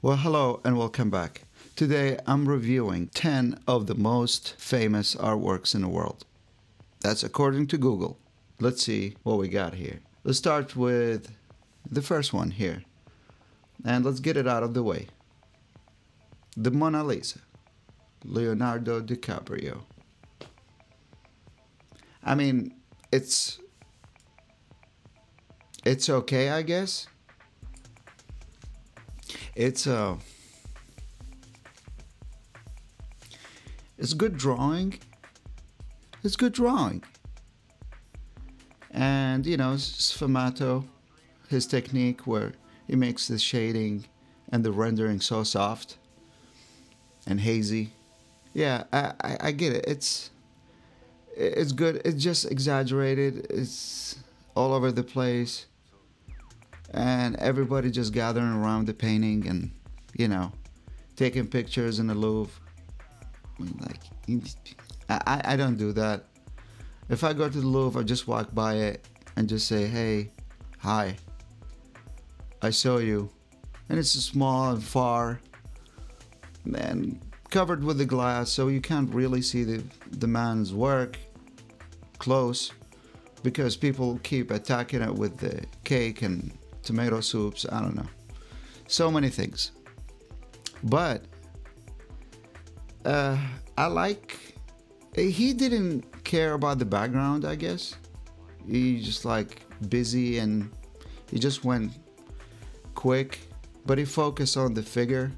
Well, hello and welcome back. Today I'm reviewing 10 of the most famous artworks in the world. That's according to Google. Let's see what we got here. Let's start with the first one here. And let's get it out of the way. The Mona Lisa, Leonardo DiCaprio. I mean, it's okay, I guess. It's good drawing. It's good drawing. And you know, Sfumato, his technique where he makes the shading and the rendering so soft and hazy. Yeah, I get it. It's good. It's just exaggerated. It's all over the place. And everybody just gathering around the painting and, you know, taking pictures in the Louvre. Like, I don't do that. If I go to the Louvre, I just walk by it and just say, hey, hi, I saw you. And it's small and far and covered with the glass, so you can't really see the man's work close because people keep attacking it with the cake and tomato soups. I don't know, so many things. But I like, he didn't care about the background, I guess. He just like busy and he just went quick, but he focused on the figure.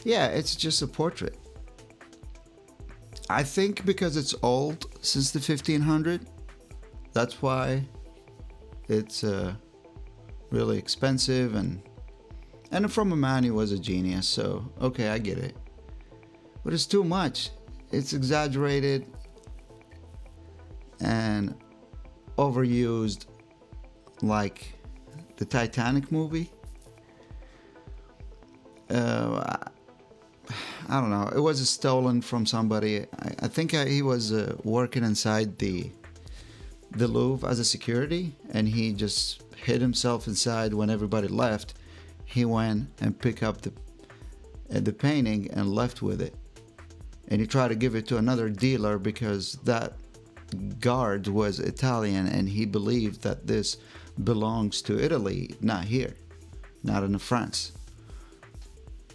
Yeah, it's just a portrait. I think because it's old, since the 1500, that's why it's really expensive, and from a man who was a genius, so okay, I get it. But it's too much. It's exaggerated and overused, like the Titanic movie. I don't know. It was stolen from somebody. I think he was working inside the Louvre as a security, and he just hid himself inside. When everybody left, he went and picked up the painting and left with it. And he tried to give it to another dealer because that guard was Italian, and he believed that this belongs to Italy, not here, not in France.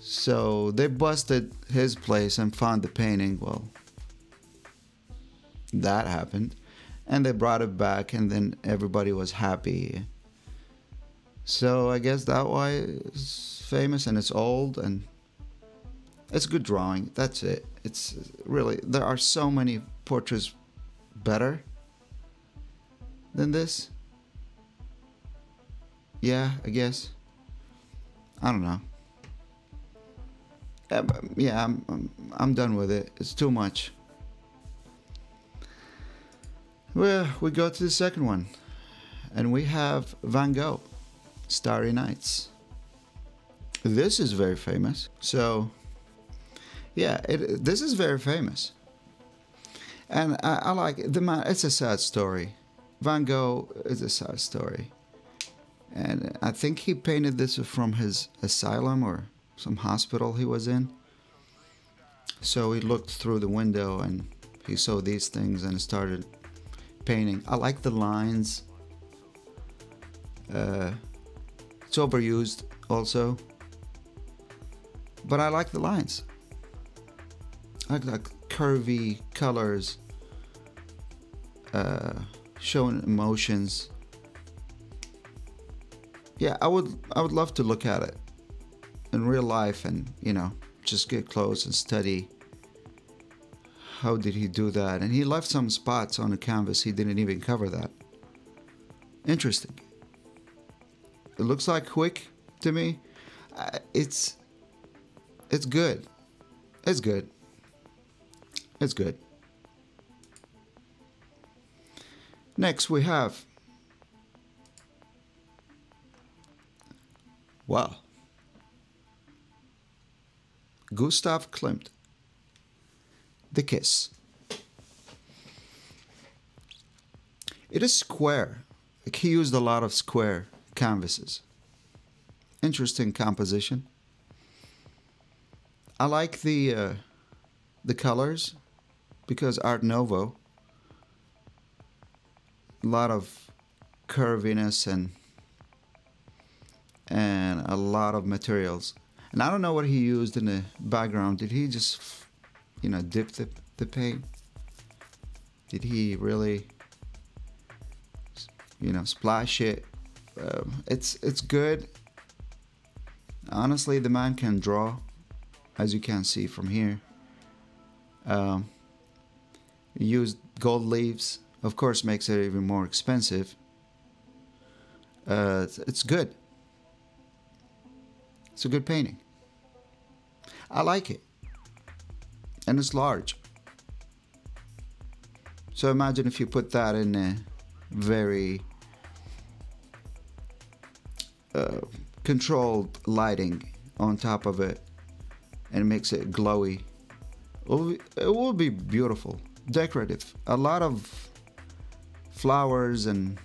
So they busted his place and found the painting. Well, that happened. And they brought it back, and then everybody was happy. So I guess that's why it's famous, and it's old, and it's good drawing. That's it. It's really, there are so many portraits better than this. Yeah, I guess. I don't know. Yeah, I'm done with it. It's too much. Well, we go to the second one, and we have Van Gogh, Starry Nights. This is very famous. So, yeah, this is very famous. And I like the man. It's a sad story. Van Gogh is a sad story. And I think he painted this from his asylum or some hospital he was in. So he looked through the window and he saw these things and started painting. I like the lines. It's overused also, but I like the lines. I like curvy colors, showing emotions. Yeah, I would love to look at it in real life and, you know, just get close and study how did he do that. And he left some spots on the canvas. He didn't even cover that. Interesting. It looks like quick to me. It's good. It's good. It's good. Next we have, wow, Gustav Klimt, The Kiss. It is square. Like, he used a lot of square canvases. Interesting composition. I like the colors because Art Nouveau, a lot of curviness and a lot of materials. And I don't know what he used in the background. Did he just, dip the paint? Did he really, splash it? It's good. Honestly, the man can draw, as you can see from here. He used gold leaves. Of course, makes it even more expensive. It's good. It's a good painting. I like it. And it's large. So imagine if you put that in a very controlled lighting on top of it and makes it glowy. It will be beautiful, decorative. A lot of flowers and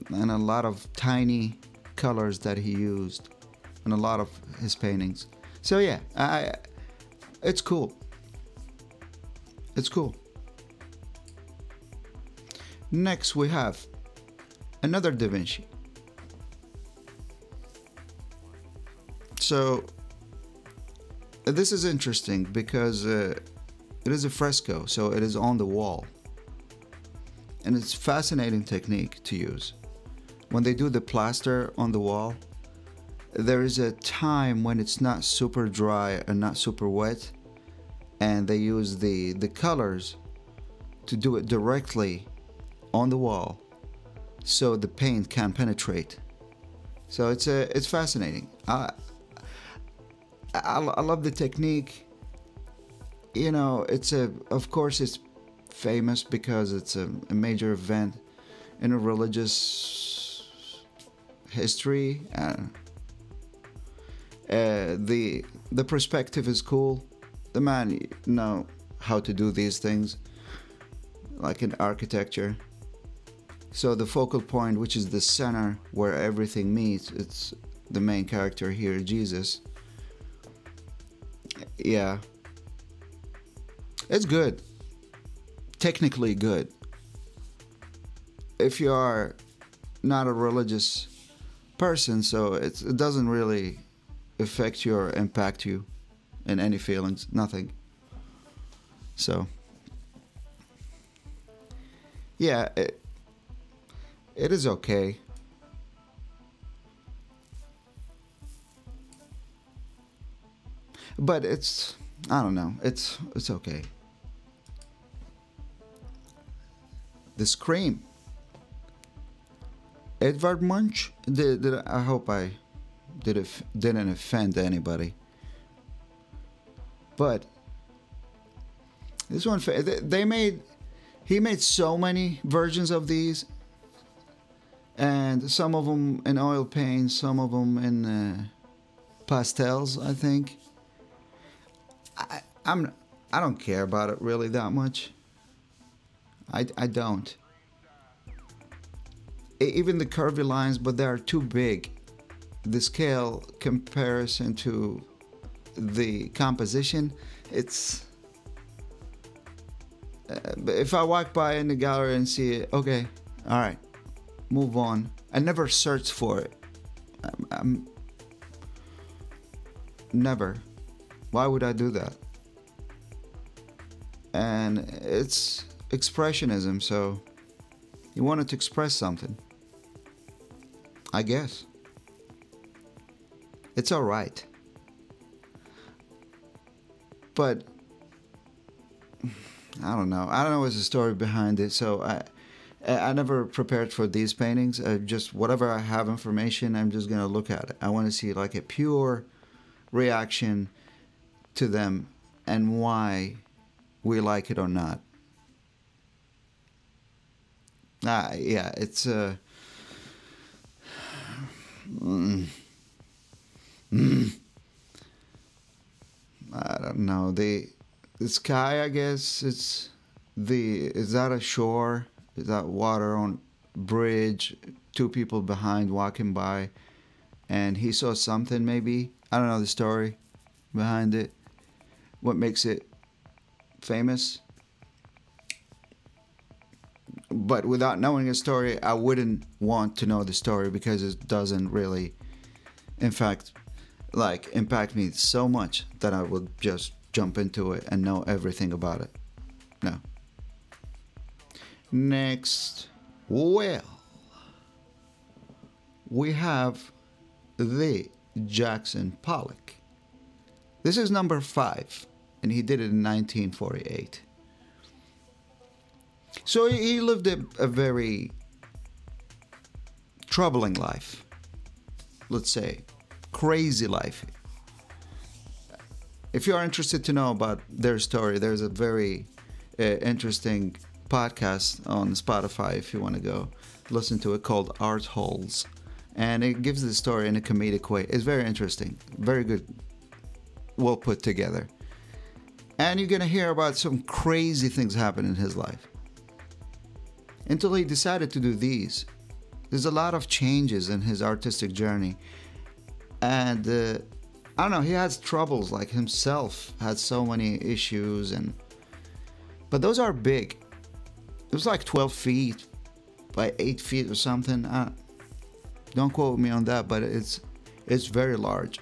a lot of tiny colors that he used in a lot of his paintings. So yeah, it's cool. It's cool. Next we have another Da Vinci. So this is interesting because it is a fresco, so it is on the wall. And it's fascinating technique to use. When they do the plaster on the wall, there is a time when it's not super dry and not super wet, and they use the colors to do it directly on the wall so the paint can penetrate. So it's fascinating. I love the technique. Of course it's famous because it's a major event in a religious history. The perspective is cool. The man know how to do these things, like in architecture. So the focal point, which is the center where everything meets, it's the main character here, Jesus. Yeah, it's good. Technically good. If you are not a religious person, so it doesn't really affect you or impact you in any feelings, nothing. So yeah, it is okay. But I don't know, it's okay. The Scream. Edvard Munch. I hope I didn't offend anybody. But this one, he made so many versions of these, and some of them in oil paint, some of them in pastels, I think. I don't care about it really that much. I don't. Even the curvy lines, but they are too big. The scale comparison to the composition, it's if I walk by in the gallery and see it, okay, all right, move on. I never search for it. I'm never. Why would I do that? And it's expressionism, so you wanted to express something, I guess. It's all right. But I don't know what's the story behind it. So I never prepared for these paintings. Just whatever I have information, I'm just gonna look at it. I want to see like a pure reaction to them and why we like it or not. Yeah, it's I don't know, the sky, I guess is that a shore? Is that water on bridge? Two people behind walking by, and he saw something maybe. I don't know the story. behind it, what makes it famous. But without knowing a story, I wouldn't want to know the story because it doesn't really, in fact, like impact me so much that I would just jump into it and know everything about it. No. Next, well, we have the Jackson Pollock. This is number 5, and he did it in 1948. So he lived a very troubling life, let's say, crazy life. If you are interested to know about their story, there's a very interesting podcast on Spotify if you want to go listen to it, called Art Holes. And it gives the story in a comedic way. It's very interesting, very good, well put together. And you're going to hear about some crazy things happen in his life. Until he decided to do these. There's a lot of changes in his artistic journey. And I don't know, he has troubles, like himself had so many issues, but those are big. It was like 12 feet by 8 feet or something. Don't quote me on that, but it's very large.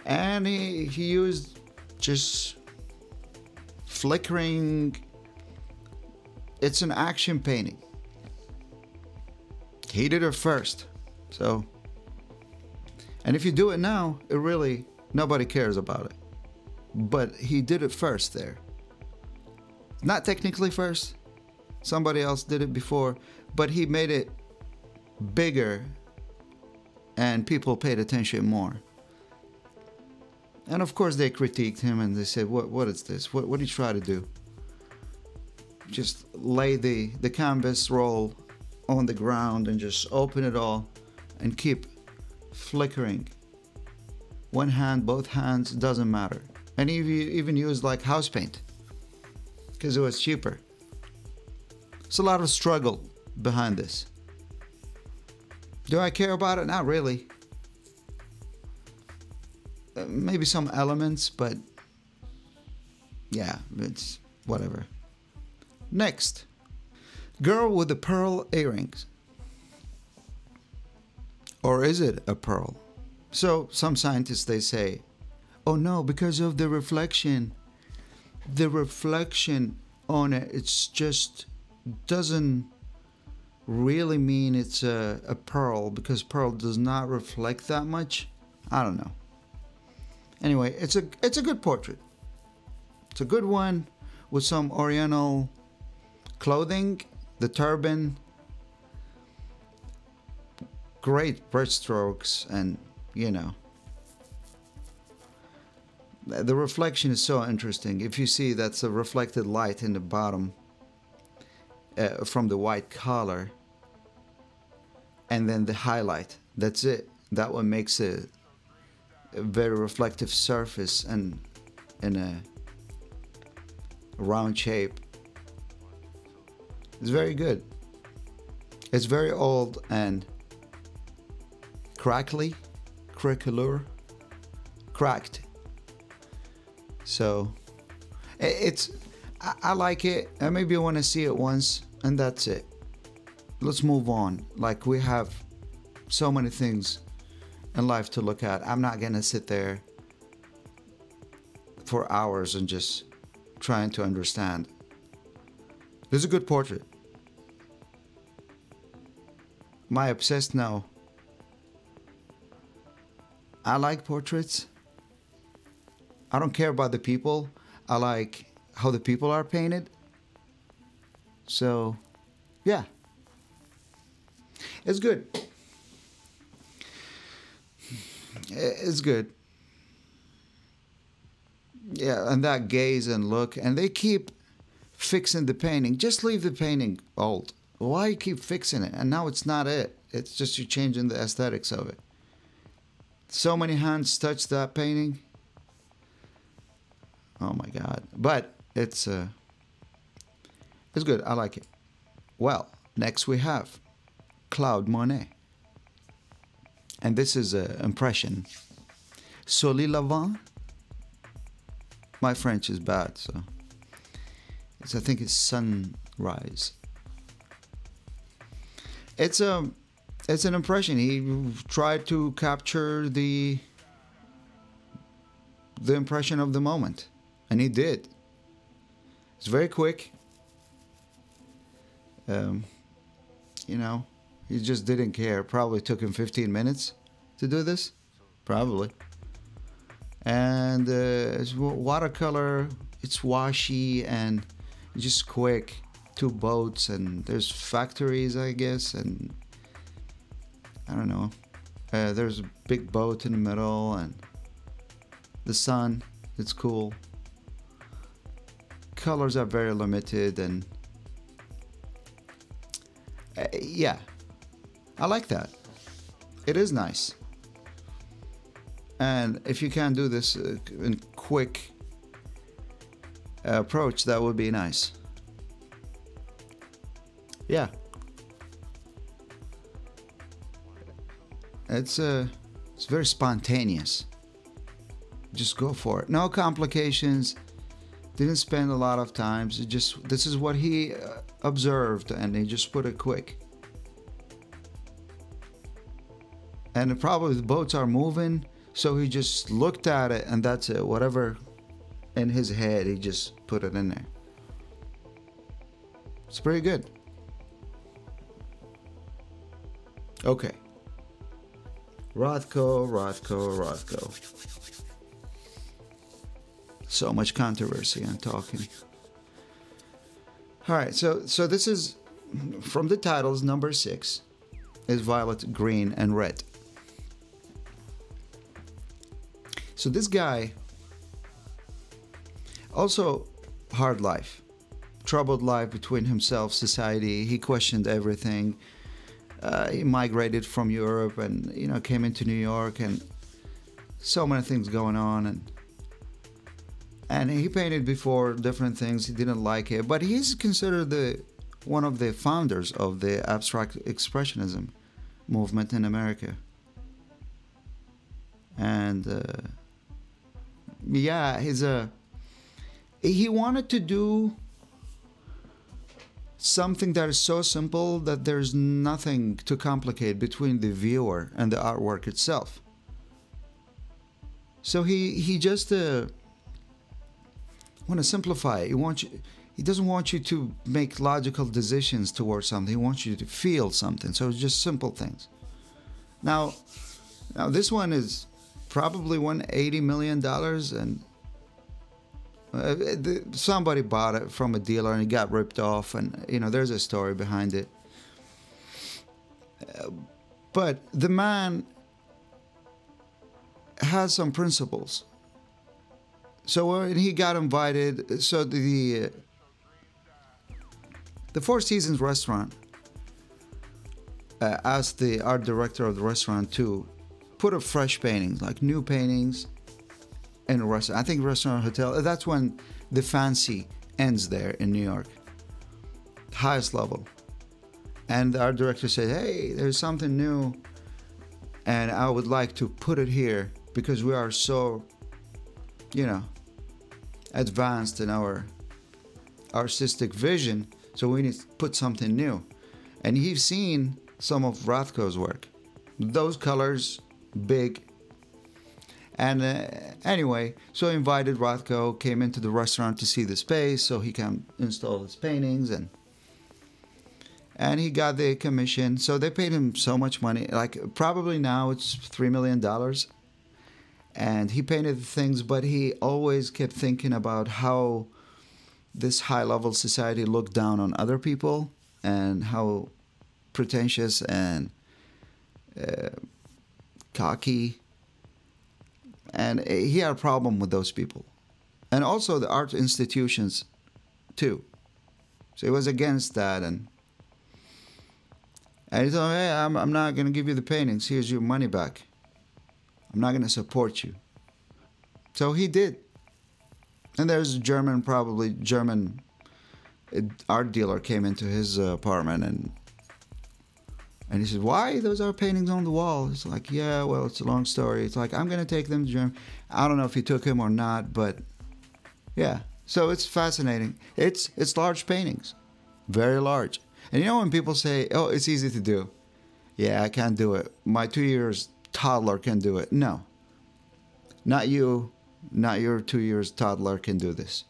And he used just flickering. It's an action painting. He did it first. So, and if you do it now, it really, nobody cares about it. But he did it first there. Not technically first. Somebody else did it before, but he made it bigger and people paid attention more. And of course they critiqued him and they said, what is this? What did you try to do? Just lay the canvas roll on the ground and just open it all and keep flickering. One hand, both hands, doesn't matter. And he even used like house paint because it was cheaper. It's a lot of struggle behind this. Do I care about it? Not really. Maybe some elements, but yeah, it's whatever. Next, girl with the pearl earrings. Or is it a pearl? So some scientists, they say, oh no, because of the reflection on it, it's just doesn't really mean it's a pearl, because pearl does not reflect that much. I don't know. Anyway, it's a good portrait. It's a good one with some oriental clothing, the turban, great brushstrokes, and you know, the reflection is so interesting. If you see, that's a reflected light in the bottom from the white collar, and then the highlight. That's it. That one makes a very reflective surface and in a round shape. It's very good. It's very old and cracked. So I like it. I maybe want to see it once and that's it. Let's move on. Like, we have so many things in life to look at. I'm not gonna sit there for hours and just trying to understand. This is a good portrait. Am I obsessed? No. I like portraits. I don't care about the people. I like how the people are painted. So, yeah. It's good. It's good. Yeah, and that gaze and look, and they keep fixing the painting. Just leave the painting old. Why you keep fixing it? And now it's not it. It's just you changing the aesthetics of it. So many hands touched that painting. Oh my God. But it's good. I like it. Well, next we have Claude Monet. And this is an impression. Soleil Levant My French is bad, so I think it's sunrise. It's an impression. He tried to capture the impression of the moment, and he did. It's very quick. You know, he just didn't care. Probably took him 15 minutes to do this, probably. And it's watercolor. It's washy and just quick. 2 boats, and there's factories, I guess, and I don't know. There's a big boat in the middle, and the sun. It's cool. Colors are very limited, and yeah, I like that. It is nice. And if you can do this in quick approach, that would be nice. Yeah. It's very spontaneous. Just go for it. No complications. Didn't spend a lot of time. This is what he observed, and he just put it quick. And probably the boats are moving, so he just looked at it, and that's it. Whatever in his head, he just put it in there. It's pretty good. Okay. Rothko. So much controversy on talking. All right, so this is from the titles. Number 6 is violet, green, and red. So this guy also hard life, troubled life between himself, society. He questioned everything. He migrated from Europe, and came into New York, and so many things going on, and he painted before different things. He didn't like it, but he's considered one of the founders of the abstract expressionism movement in America. And yeah, he wanted to do something that is so simple that there's nothing to complicate between the viewer and the artwork itself. So he just want to simplify it. He doesn't want you to make logical decisions towards something. He wants you to feel something. So it's just simple things. Now this one is probably $180 million, and somebody bought it from a dealer and it got ripped off, and there's a story behind it. But the man has some principles. So when he got invited, so the Four Seasons restaurant asked the art director of the restaurant to put up fresh paintings, like new paintings, in a restaurant. I think restaurant, hotel. That's when the fancy ends there in New York, highest level. And the art director said, "Hey, there's something new, and I would like to put it here because we are so, advanced in our artistic vision. So we need to put something new." And he's seen some of Rothko's work. Those colors, big. And anyway, so he invited Rothko, came into the restaurant to see the space so he can install his paintings, and he got the commission. So they paid him so much money, like probably now it's $3 million. And he painted the things, but he always kept thinking about how this high-level society looked down on other people, and how pretentious and cocky. And he had a problem with those people. And also the art institutions, too. So he was against that. And he told me, "Hey, I'm not going to give you the paintings. Here's your money back. I'm not going to support you." So he did. And there's probably German art dealer came into his apartment, and he said, "Why? Those are paintings on the wall." It's like, "Yeah, well, it's a long story." It's like, "I'm going to take them to Germany." I don't know if he took him or not, but Yeah. So it's fascinating. It's large paintings, very large. And you know when people say, "Oh, it's easy to do," yeah, I can't do it. My 2 years toddler can do it. No, not you, not your 2 years toddler can do this.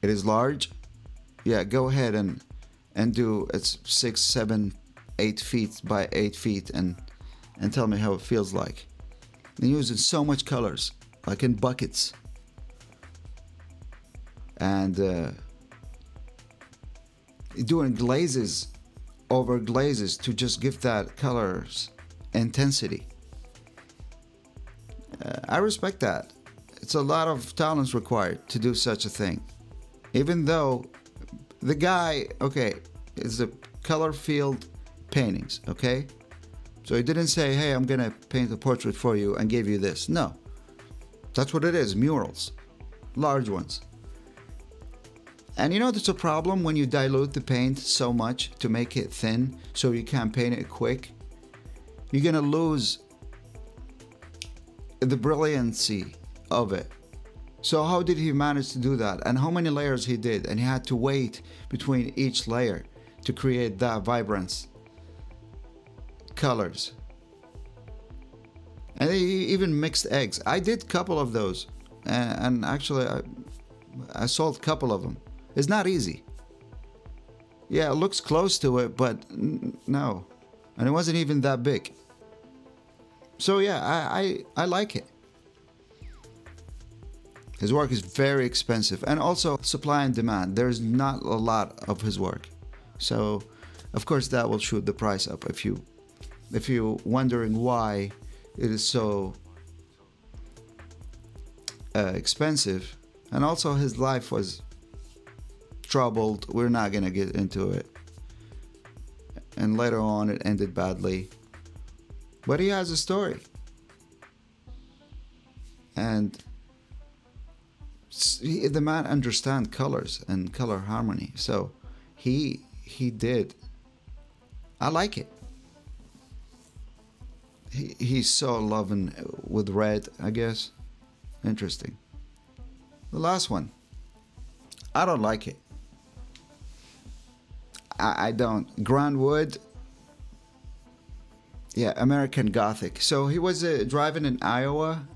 It is large. Yeah, go ahead and do it's 6, 7, 8 feet by 8 feet and tell me how it feels like. And using so much colors, like in buckets, and doing glazes over glazes to just give that colors intensity. I respect that. It's a lot of talents required to do such a thing. Even though the guy, okay, is a color field paintings, okay? So he didn't say, hey, I'm gonna paint a portrait for you and give you this. No. That's what it is, murals. Large ones. And you know there's a problem when you dilute the paint so much to make it thin so you can't paint it quick? You're gonna lose the brilliancy of it. So how did he manage to do that? And how many layers he did? And he had to wait between each layer to create that vibrance colors. And he even mixed eggs. I did a couple of those, and actually I sold a couple of them. It's not easy. Yeah, it looks close to it, but no. And it wasn't even that big. So yeah, I like it. His work is very expensive, and also supply and demand. There's not a lot of his work. So of course that will shoot the price up if you're wondering why it is so expensive. And also his life was troubled. We're not gonna get into it. And later on it ended badly. But he has a story. And the man understands colors and color harmony. So he did. I like it. He's so loving with red, I guess. Interesting. The last one. I don't like it. I don't. Grand Wood. Yeah, American Gothic. So he was driving in Iowa,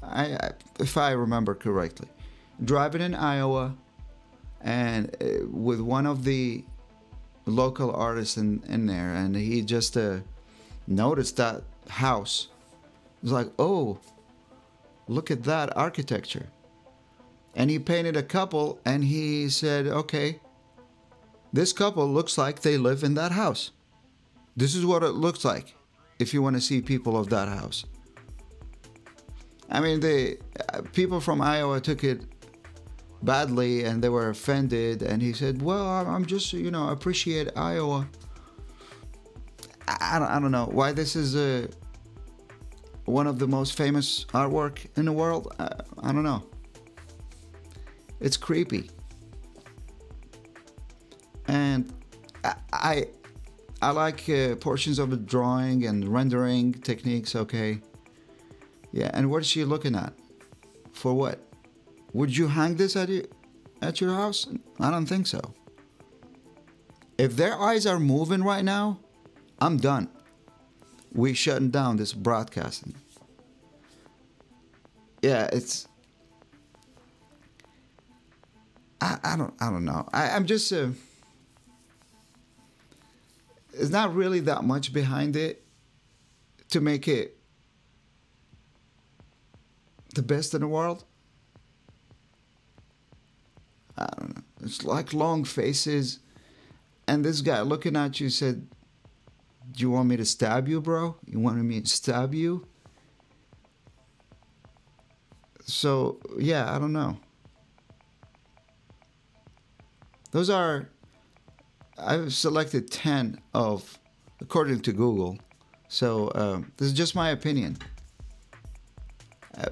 if I remember correctly. Driving in Iowa, and with one of the local artists in there, and he just noticed that house. He was like, oh, look at that architecture. And he painted a couple, and he said, okay, this couple looks like they live in that house. This is what it looks like if you want to see people of that house. I mean, the people from Iowa took it badly and they were offended, and he said, well, I'm just, appreciate Iowa. I don't know why this is one of the most famous artwork in the world. I don't know. It's creepy. And I like portions of the drawing and rendering techniques, okay. Yeah, and what is she looking at? For what? Would you hang this at your house? I don't think so. If their eyes are moving right now, I'm done. We shutting down this broadcasting. Yeah, it's. I don't know. I'm just. It's not really that much behind it to make it the best in the world. I don't know. It's like long faces, and this guy looking at you said, "Do you want me to stab you, bro? You wanted me to stab you?" So yeah, I don't know. Those are. I've selected 10 of, according to Google. So this is just my opinion.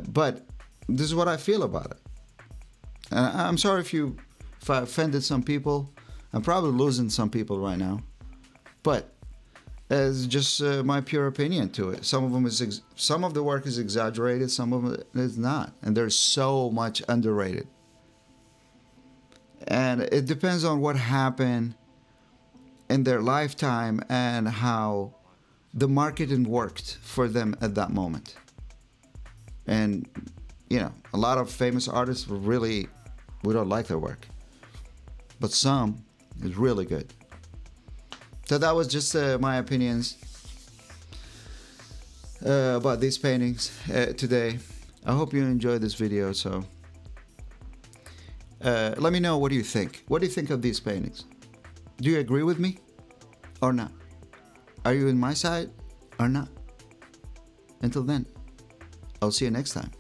But this is what I feel about it. And I'm sorry if I offended some people. I'm probably losing some people right now. But it's just my pure opinion to it. Some of the work is exaggerated, some of it is not. And there's so much underrated. And it depends on what happened in their lifetime and how the marketing worked for them at that moment. And, you know, a lot of famous artists really, we don't like their work. But some is really good. So that was just my opinions about these paintings today. I hope you enjoyed this video. So let me know, what do you think? What do you think of these paintings? Do you agree with me or not? Are you in my side or not? Until then, I'll see you next time.